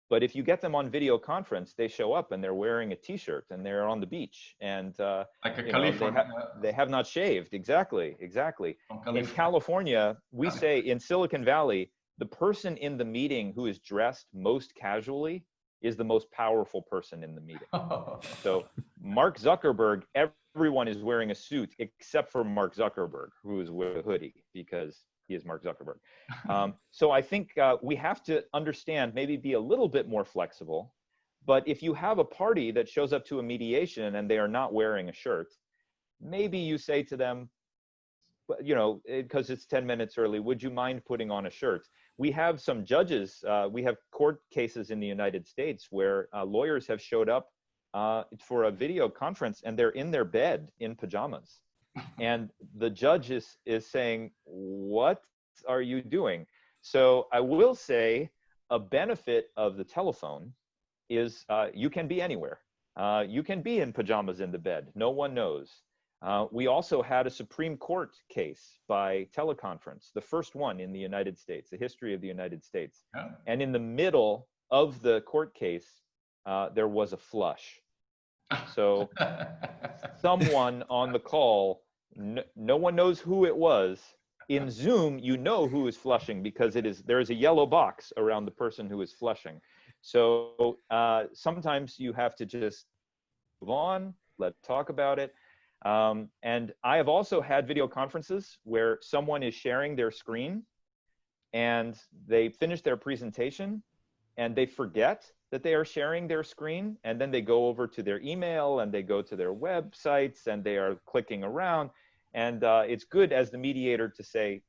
S2: But if you get them on video conference, they show up and they're wearing a t-shirt and they're on the beach. And
S1: like a California.
S2: They have not shaved. Exactly. In California, we say in Silicon Valley, the person in the meeting who is dressed most casually is the most powerful person in the meeting. So Mark Zuckerberg, everyone is wearing a suit except for Mark Zuckerberg, who is with a hoodie because he is Mark Zuckerberg. So I think we have to understand, maybe be a little bit more flexible. But if you have a party that shows up to a mediation and they are not wearing a shirt, maybe you say to them, you know, because it's 10 minutes early, would you mind putting on a shirt? We have some judges, we have court cases in the United States where lawyers have showed up for a video conference and they're in their bed in pajamas. And the judge is saying, what are you doing? So I will say a benefit of the telephone is you can be anywhere. You can be in pajamas in the bed. No one knows. We also had a Supreme Court case by teleconference, the first one in the United States, the history of the United States. Oh. And in the middle of the court case, there was a flush. So someone on the call, no one knows who it was. In Zoom, you know who is flushing because there is a yellow box around the person who is flushing. So sometimes you have to just move on, let's talk about it. And I have also had video conferences where someone is sharing their screen and they finish their presentation and they forget that they are sharing their screen, and then they go over to their email and they go to their websites and they are clicking around. And it's good as the mediator to say,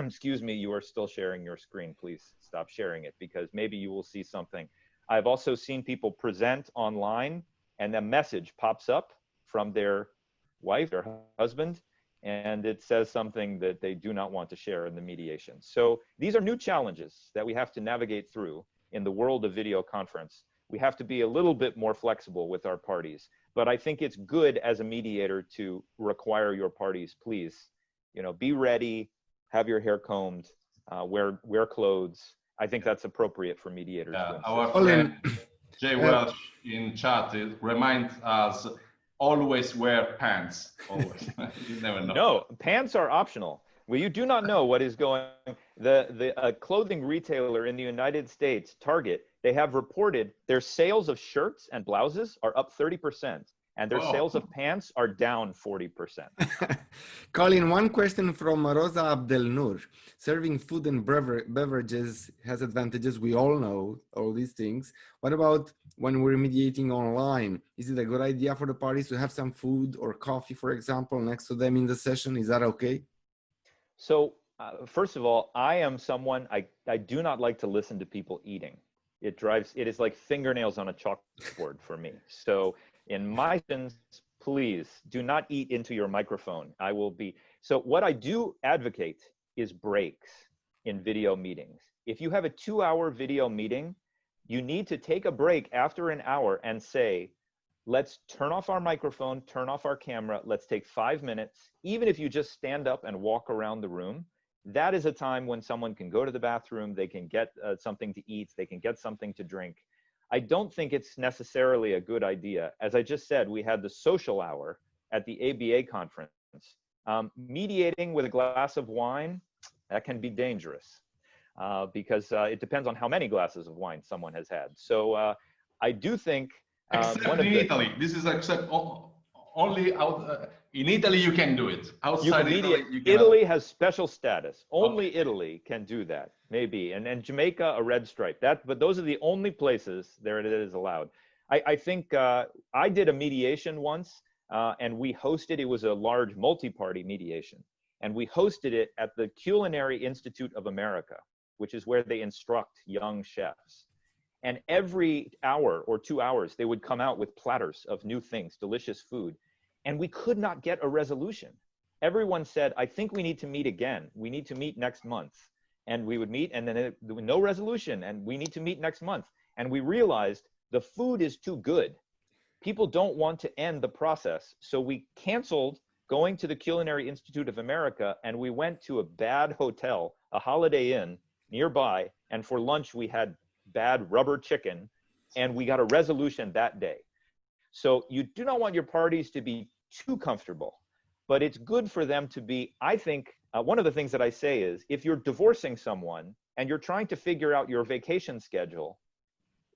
S2: excuse me, you are still sharing your screen. Please stop sharing it because maybe you will see something. I've also seen people present online and a message pops up from their wife or husband, and it says something that they do not want to share in the mediation. So these are new challenges that we have to navigate through in the world of video conference. We have to be a little bit more flexible with our parties, but I think it's good as a mediator to require your parties, please, you know, be ready, have your hair combed, wear clothes. I think that's appropriate for mediators.
S1: Our friend Jay Welsh in chat reminds us always wear pants. Always. You never know.
S2: No, pants are optional. Well, you do not know what is going. The clothing retailer in the United States, Target, they have reported their sales of shirts and blouses are up 30%, and their sales of pants are down 40%.
S3: Colin, one question from Rosa Abdelnour. Serving food and beverages has advantages. We all know all these things. What about when we're mediating online? Is it a good idea for the parties to have some food or coffee, for example, next to them in the session? Is that okay?
S2: So first of all, I am someone, I do not like to listen to people eating. It is like fingernails on a chalkboard for me. So in my sessions, please do not eat into your microphone. So what I do advocate is breaks in video meetings. If you have a 2-hour video meeting, you need to take a break after an hour and say, let's turn off our microphone, turn off our camera. Let's take 5 minutes. Even if you just stand up and walk around the room, that is a time when someone can go to the bathroom, they can get something to eat, they can get something to drink. I don't think it's necessarily a good idea. As I just said, we had the social hour at the ABA conference. Mediating with a glass of wine, that can be dangerous because it depends on how many glasses of wine someone has had. So I do think
S1: except in Italy, this is only out in Italy you can do it. Outside Italy, you cannot.
S2: Italy has special status. Only Italy can do that, maybe, and Jamaica a red stripe. But those are the only places there it is allowed. I think I did a mediation once, and we hosted. It was a large multi-party mediation, and we hosted it at the Culinary Institute of America, which is where they instruct young chefs. And every hour or 2 hours, they would come out with platters of new things, delicious food. And we could not get a resolution. Everyone said, I think we need to meet again. We need to meet next month. And we would meet, and then there was no resolution, and we need to meet next month. And we realized the food is too good. People don't want to end the process. So we canceled going to the Culinary Institute of America, and we went to a bad hotel, a Holiday Inn nearby. And for lunch, we had bad rubber chicken, and we got a resolution that day. So you do not want your parties to be too comfortable, but it's good for them to be, I think, one of the things that I say is, if you're divorcing someone and you're trying to figure out your vacation schedule,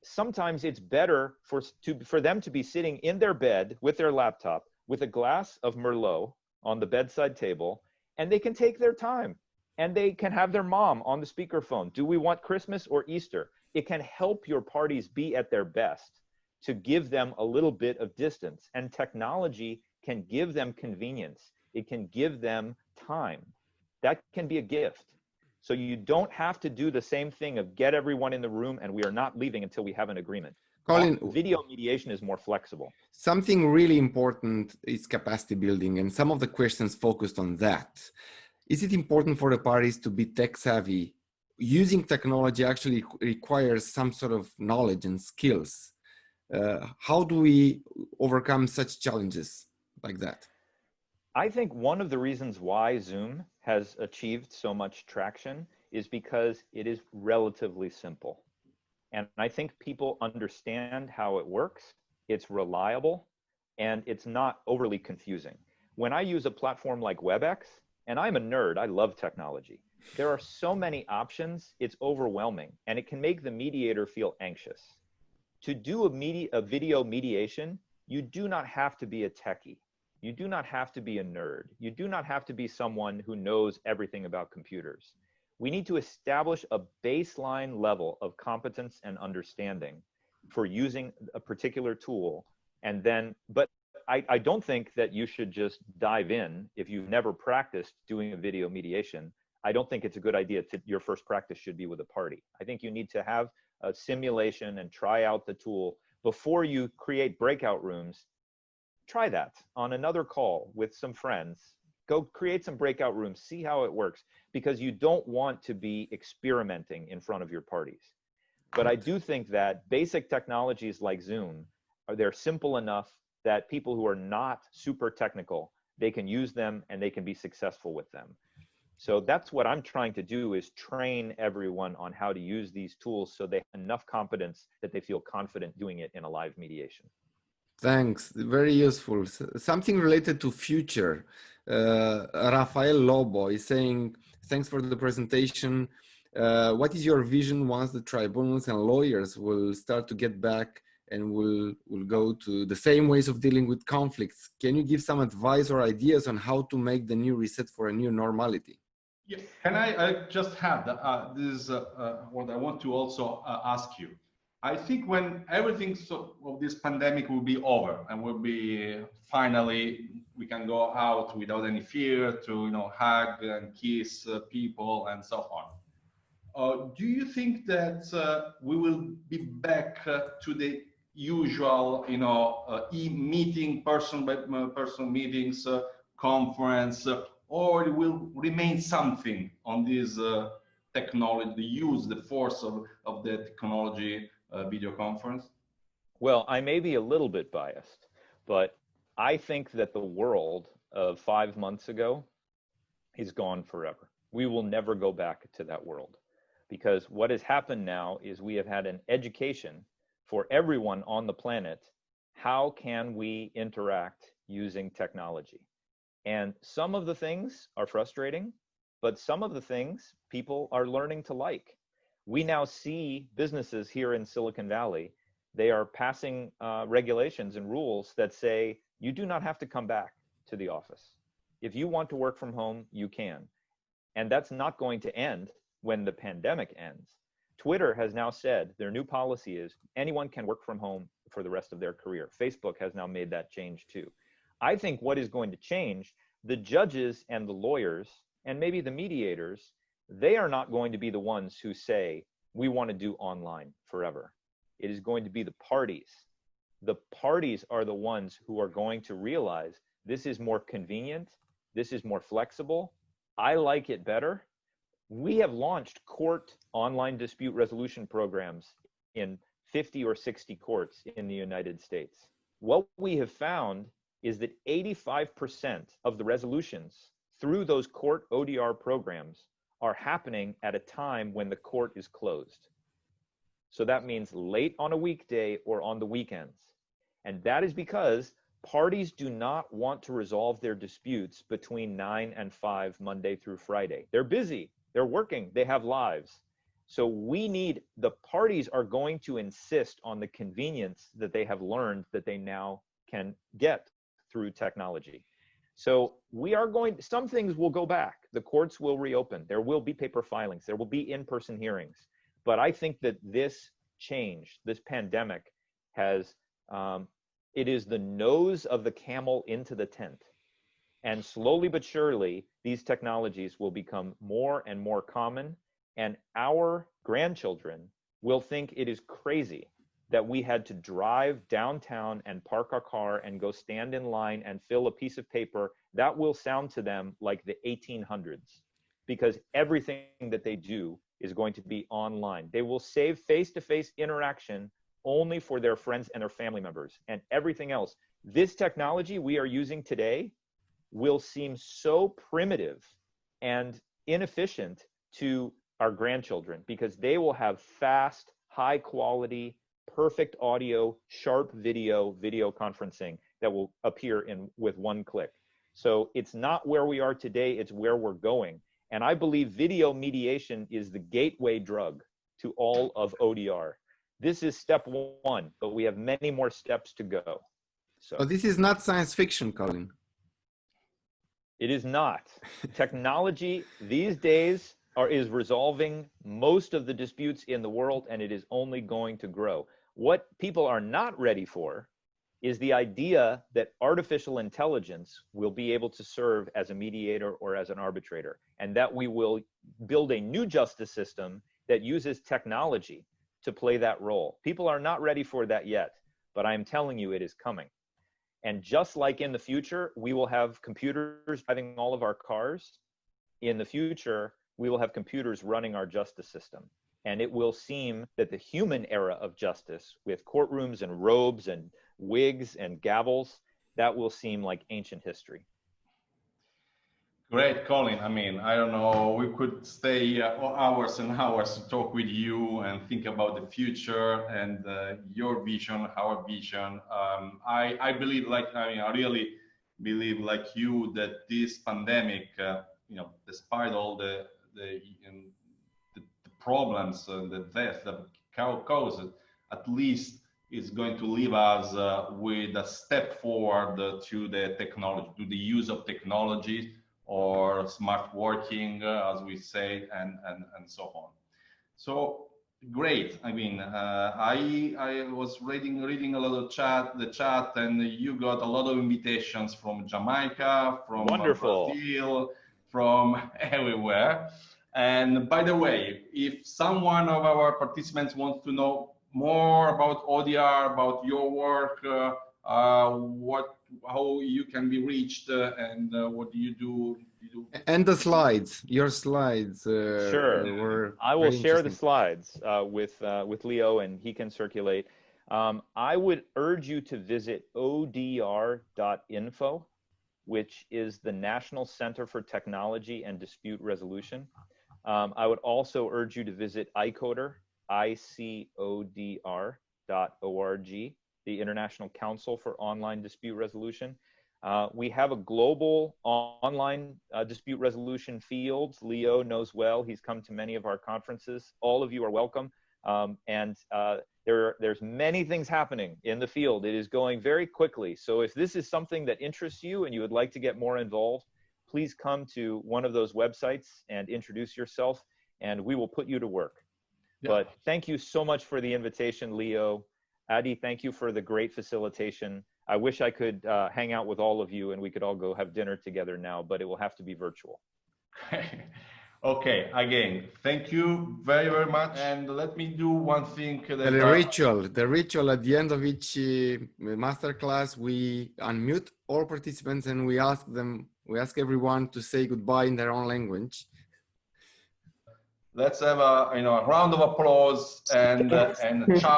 S2: sometimes it's better for them to be sitting in their bed with their laptop with a glass of Merlot on the bedside table, and they can take their time, and they can have their mom on the speakerphone. Do we want Christmas or Easter? It can help your parties be at their best to give them a little bit of distance. And technology can give them convenience. It can give them time. That can be a gift. So you don't have to do the same thing of get everyone in the room and we are not leaving until we have an agreement.
S3: Colin,
S2: video mediation is more flexible.
S3: Something really important is capacity building, and some of the questions focused on that. Is it important for the parties to be tech savvy? Using technology actually requires some sort of knowledge and skills. How do we overcome such challenges like that?
S2: I think one of the reasons why Zoom has achieved so much traction is because it is relatively simple. And I think people understand how it works, it's reliable, and it's not overly confusing. When I use a platform like WebEx, and I'm a nerd, I love technology. There are so many options, it's overwhelming, and it can make the mediator feel anxious. To do a video mediation, you do not have to be a techie. You do not have to be a nerd. You do not have to be someone who knows everything about computers. We need to establish a baseline level of competence and understanding for using a particular tool. And then, but I don't think that you should just dive in if you've never practiced doing a video mediation. I don't think it's a good idea your first practice should be with a party. I think you need to have a simulation and try out the tool before you create breakout rooms. Try that on another call with some friends. Go create some breakout rooms, see how it works, because you don't want to be experimenting in front of your parties. But I do think that basic technologies like Zoom they're simple enough that people who are not super technical, they can use them and they can be successful with them. So that's what I'm trying to do, is train everyone on how to use these tools so they have enough competence that they feel confident doing it in a live mediation.
S3: Thanks, very useful. Something related to future. Rafael Lobo is saying, thanks for the presentation. What is your vision once the tribunals and lawyers will start to get back and will go to the same ways of dealing with conflicts? Can you give some advice or ideas on how to make the new reset for a new normality?
S1: Yeah. Can I just have this what I want to also ask you. I think when everything of this pandemic will be over and will be finally, we can go out without any fear to hug and kiss people and so on. Do you think that we will be back to the usual e-meeting, person by person meetings, conference, or it will remain something on this technology, the use, the force of the technology video conference?
S2: Well, I may be a little bit biased, but I think that the world of 5 months ago is gone forever. We will never go back to that world, because what has happened now is we have had an education for everyone on the planet. How can we interact using technology? And some of the things are frustrating, but some of the things people are learning to like. We now see businesses here in Silicon Valley, they are passing regulations and rules that say you do not have to come back to the office. If you want to work from home, you can. And that's not going to end when the pandemic ends. Twitter has now said their new policy is anyone can work from home for the rest of their career. Facebook has now made that change too. I think what is going to change, the judges and the lawyers and maybe the mediators, they are not going to be the ones who say, we want to do online forever. It is going to be the parties. The parties are the ones who are going to realize this is more convenient, this is more flexible, I like it better. We have launched court online dispute resolution programs in 50 or 60 courts in the United States. What we have found is that 85% of the resolutions through those court ODR programs are happening at a time when the court is closed. So that means late on a weekday or on the weekends. And that is because parties do not want to resolve their disputes between 9 and 5 Monday through Friday. They're busy, they're working, they have lives. So the parties are going to insist on the convenience that they have learned that they now can get through technology. So some things will go back. The courts will reopen. There will be paper filings. There will be in-person hearings. But I think that this change, this pandemic it is the nose of the camel into the tent. And slowly but surely, these technologies will become more and more common. And our grandchildren will think it is crazy that we had to drive downtown and park our car and go stand in line and fill a piece of paper. That will sound to them like the 1800s, because everything that they do is going to be online. They will save face-to-face interaction only for their friends and their family members, and everything else. This technology we are using today will seem so primitive and inefficient to our grandchildren, because they will have fast, high quality, perfect audio, sharp video conferencing that will appear with one click. So it's not where we are today, it's where we're going. And I believe video mediation is the gateway drug to all of ODR. This is step one, but we have many more steps to go. So
S3: this is not science fiction, Colin.
S2: It is not. Technology these days is resolving most of the disputes in the world, and it is only going to grow. What people are not ready for is the idea that artificial intelligence will be able to serve as a mediator or as an arbitrator, and that we will build a new justice system that uses technology to play that role. People are not ready for that yet, but I'm telling you, it is coming. And just like in the future, we will have computers driving all of our cars. In the future, we will have computers running our justice system. And it will seem that the human era of justice, with courtrooms and robes and wigs and gavels, that will seem like ancient history.
S1: Great, Colin. I mean, I don't know, we could stay hours and hours to talk with you and think about the future and your vision, our vision. I believe, like, I mean, I really believe, like you, that this pandemic, you know, despite all the problems and the death that caused, at least is going to leave us with a step forward to the technology, to the use of technology, or smart working, as we say, and so on. So great. I mean, I was reading a lot of the chat, and you got a lot of invitations from Jamaica, from Brazil, from everywhere. And by the way, if someone of our participants wants to know more about ODR, about your work, how you can be reached, and what do you do?
S3: And the slides, your slides.
S2: Sure, I will share the slides with Leo, and he can circulate. I would urge you to visit odr.info, which is the National Center for Technology and Dispute Resolution. I would also urge you to visit ICODR, ICODR.org, the International Council for Online Dispute Resolution. We have a global online dispute resolution field. Leo knows well. He's come to many of our conferences. All of you are welcome. There's many things happening in the field. It is going very quickly. So if this is something that interests you and you would like to get more involved, please come to one of those websites and introduce yourself, and we will put you to work. Yeah. But thank you so much for the invitation, Leo. Adi, thank you for the great facilitation. I wish I could hang out with all of you and we could all go have dinner together now, but it will have to be virtual.
S1: Okay, again, thank you very, very much. And let me do one thing. That,
S3: the ritual at the end of each masterclass, we unmute all participants and we ask everyone to say goodbye in their own language.
S1: Let's have a round of applause and ciao.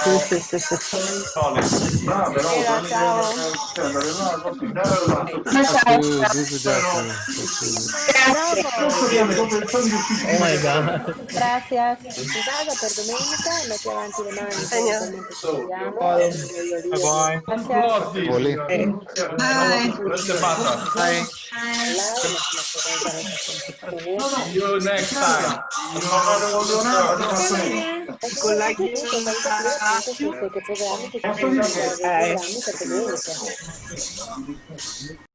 S1: Colin.
S5: Oh my God.
S6: Gracias. Scusate per domenica, metti avanti le mani.
S5: Bye.
S1: Bye. See you next time.
S6: Con la che programmi